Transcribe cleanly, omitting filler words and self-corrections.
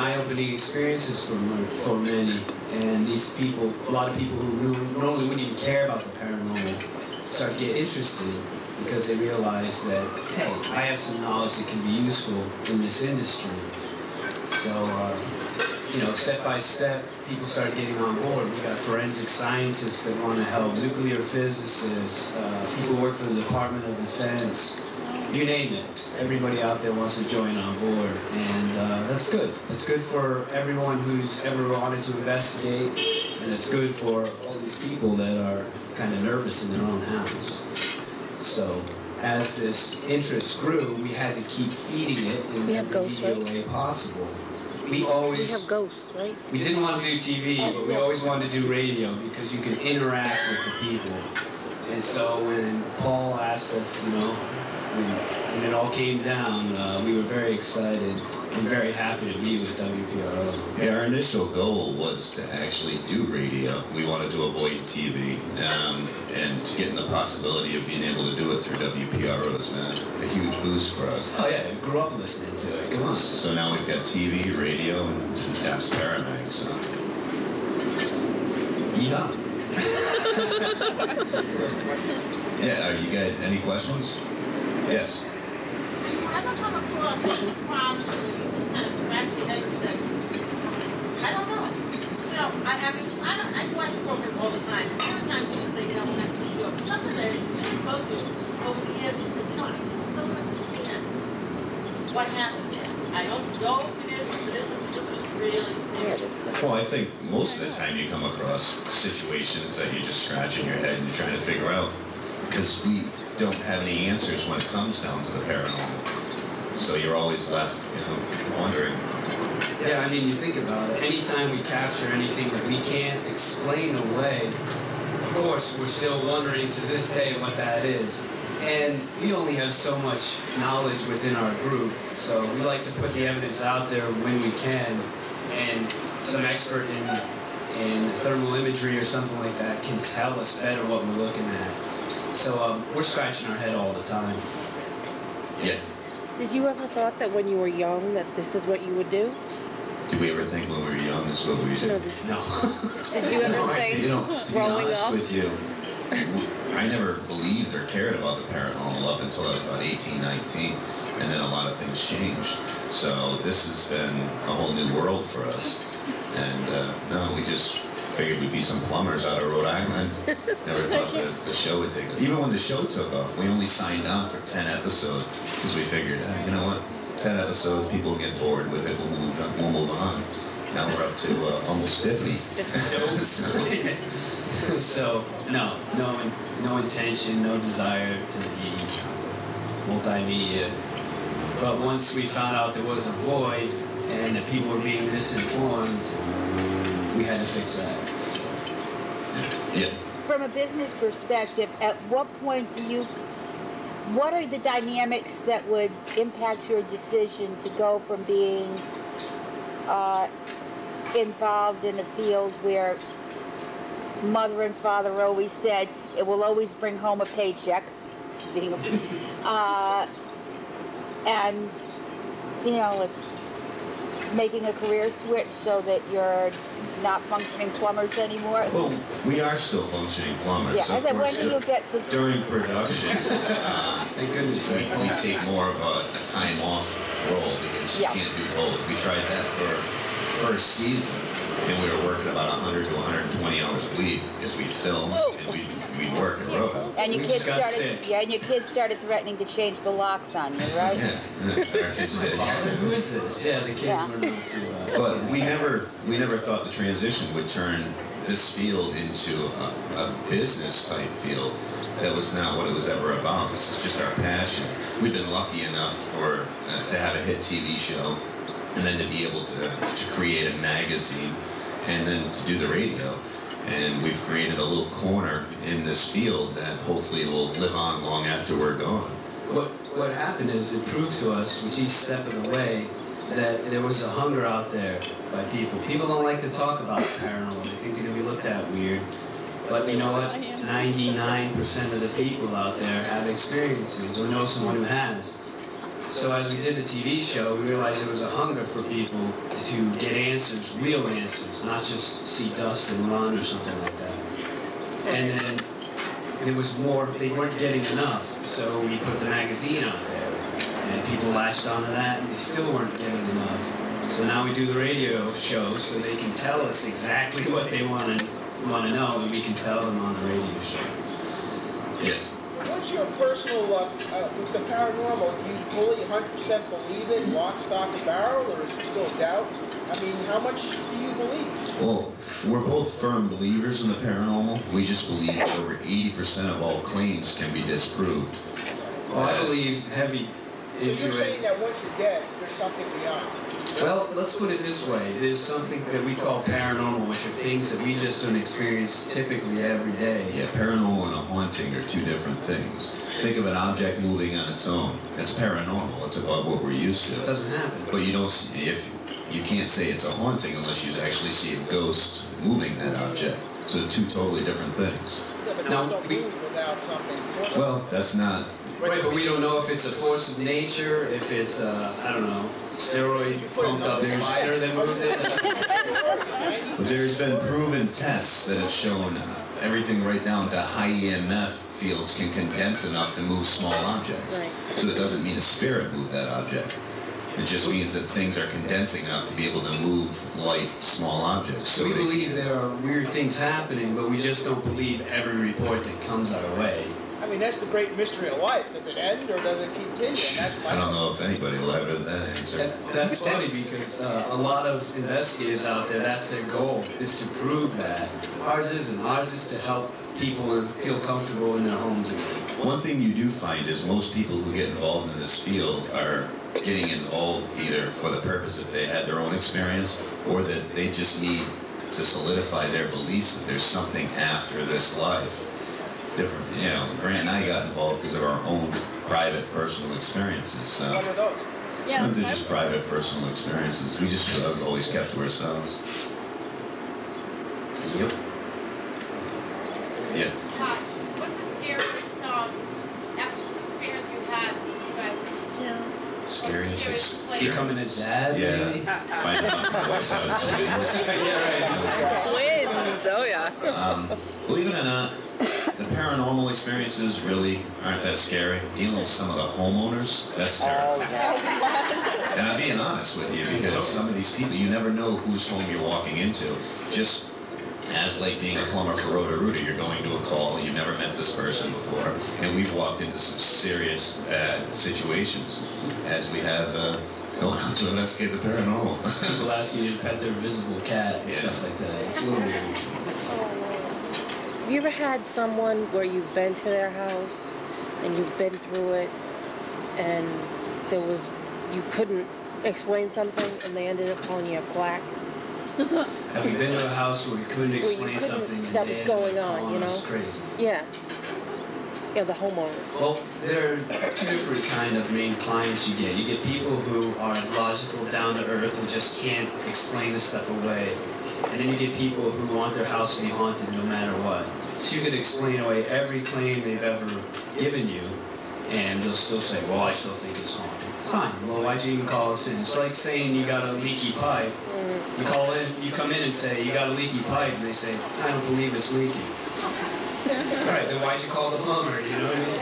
eye-opening experiences for many. And these people, a lot of people who normally wouldn't even care about the paranormal, start to get interested because they realize that, hey, I have some knowledge that can be useful in this industry. So, you know, step by step, people started getting on board. We got forensic scientists that want to help, nuclear physicists, people who work for the Department of Defense, you name it. Everybody out there wants to join on board, and that's good. It's good for everyone who's ever wanted to investigate, and it's good for all these people that are kind of nervous in their own house. So, as this interest grew, we had to keep feeding it in every media way possible. We have ghosts, right? We didn't want to do TV, but we always wanted to do radio because you can interact with the people. And so when Paul asked us, you know, when it all came down, we were very excited and very happy to be with WPRO. Yeah, our initial goal was to actually do radio. We wanted to avoid TV, and to get in the possibility of being able to do it through WPRO has been a huge boost for us. Oh yeah, I grew up listening to it. Come on. So now we've got TV, radio, and T.A.P.S. Paramag, so. Yeah. Yeah, you got any questions? Yes. Ever come across a problem where you just kind of scratch your head and say, I don't know. You know, I watch the program all the time, and there are times when you say, you know, I'm not too sure. But something that really bugged you over the years, you said, you know, I just don't understand what happened there. I don't know if it is or if it isn't, but this was really serious. Well, I think most of the time you come across situations that you're just scratching your head and you're trying to figure out, because we don't have any answers when it comes down to the paranormal. So you're always left, you know, wondering. Yeah, I mean, you think about it. Anytime we capture anything that we can't explain away, of course, we're still wondering to this day what that is. And we only have so much knowledge within our group, so we like to put the evidence out there when we can, and some expert in thermal imagery or something like that can tell us better what we're looking at. So we're scratching our head all the time. Yeah. Did you ever thought that when you were young that this is what you would do? Did we ever think when we were young this is what we would do? No. Did you ever think, you know, to be growing honest up? with you, I never believed or cared about the paranormal up until I was about 18, 19, and then a lot of things changed. So this has been a whole new world for us. And no, we just figured we'd be some plumbers out of Rhode Island. Never thought the show would take off. Even when the show took off, we only signed on for 10 episodes because we figured, you know what, 10 episodes, people will get bored with it, we'll move on. Now we're up to almost 50. So, no intention, no desire to be multimedia. But once we found out there was a void and that people were being misinformed, we had to fix that. Yeah. From a business perspective, at what point what are the dynamics that would impact your decision to go from being involved in a field where mother and father always said it will always bring home a paycheck, and, you know, like making a career switch so that you're not functioning plumbers anymore? Well, we are still functioning plumbers. Yeah, I said, when do you get to... During production, thank goodness we take more of a time off role because you can't do both. We tried that for first season, and we were working about 100 to 120 hours a week because we'd film and we'd work and rope. And your kids started threatening to change the locks on you, right? Yeah. Who is this? Yeah, the kids were not too... But we never thought the transition would turn this field into a business type field. That was not what it was ever about. This is just our passion. We've been lucky enough to have a hit TV show, and then to be able to create a magazine, and then to do the radio. And we've created a little corner in this field that hopefully will live on long after we're gone. What happened is it proved to us with each step of the way that there was a hunger out there by people. People don't like to talk about the paranormal. They think they're going to be looked at weird. But you know what? 99% of the people out there have experiences or know someone who has. So as we did the TV show, we realized there was a hunger for people to get answers, real answers, not just see dust and run or something like that. And then there was more, they weren't getting enough, so we put the magazine out there. And people latched onto that, and they still weren't getting enough. So now we do the radio show so they can tell us exactly what they want to know, and we can tell them on the radio show. Yes. What's your personal with the paranormal? Do you fully 100% believe it, lock, stock, and barrel, or is there still doubt? I mean, how much do you believe? Well, we're both firm believers in the paranormal. We just believe over 80% of all claims can be disproved. Well, I believe heavy So into you're saying it. that once you're dead, there's something beyond. Well, let's put it this way. There's something that we call paranormal, which are things that we just don't experience typically every day. Yeah, paranormal and a haunting are two different things. Think of an object moving on its own. It's paranormal. It's above what we're used to. It doesn't happen. But you don't see, if you can't say it's a haunting unless you actually see a ghost moving that object. So they're two totally different things. Yeah, but Now, those don't we- move without something. Well, that's not. Right, but we don't know if it's a force of nature, if it's, I don't know, steroid pumped up spider that moved it. But there's been proven tests that have shown everything right down to high EMF fields can condense enough to move small objects. Right. So it doesn't mean a spirit moved that object. It just means that things are condensing enough to be able to move light, small objects. So we they- believe there are weird things happening, but we just don't believe every report that comes our way. I mean, that's the great mystery of life. Does it end or does it continue? And that's my I don't know if anybody will ever have that answer. And that's funny because a lot of investigators out there, that's their goal, is to prove that. Ours isn't. Ours is to help people feel comfortable in their homes again. One thing you do find is most people who get involved in this field are getting involved either for the purpose that they had their own experience or that they just need to solidify their beliefs that there's something after this life. Different, you know, Grant and I got involved because of our own private, personal experiences. So What are those? Yeah, they're just private, personal experiences. We just have always kept to ourselves. Yep. Yeah. What's the scariest experience you've had, you guys? Scariest. Place? Becoming a dad, Yeah. maybe? Find out my wife's having twins. Yeah, right. Twins, oh yeah. Believe it or not, the paranormal experiences really aren't that scary. Dealing with some of the homeowners, that's terrifying. And I'm being honest with you because some of these people, you never know whose home you're walking into. Just as like being a plumber for Roto-Rooter, you're going to a call, you've never met this person before, and we've walked into some serious situations as we have going out to investigate the paranormal. People ask you to pet their invisible cat and stuff like that. It's a little weird. Have you ever had someone where you've been to their house and you've been through it and you couldn't explain something and they ended up calling you a quack? Have you been to a house where we couldn't you explain couldn't- something and that they was ended up going on, calling you know? us crazy? Yeah. Yeah, the homeowners. Well, there are two different kind of main clients you get. You get people who are logical, down to earth, and just can't explain this stuff away. And then you get people who want their house to be haunted no matter what. So you can explain away every claim they've ever given you, and they'll still say, well, I still think it's haunted. Fine, well, why'd you even call us in? It's like saying you got a leaky pipe. You call in, you come in and say, you got a leaky pipe, and they say, I don't believe it's leaking. All right, then why'd you call the plumber, you know what I mean?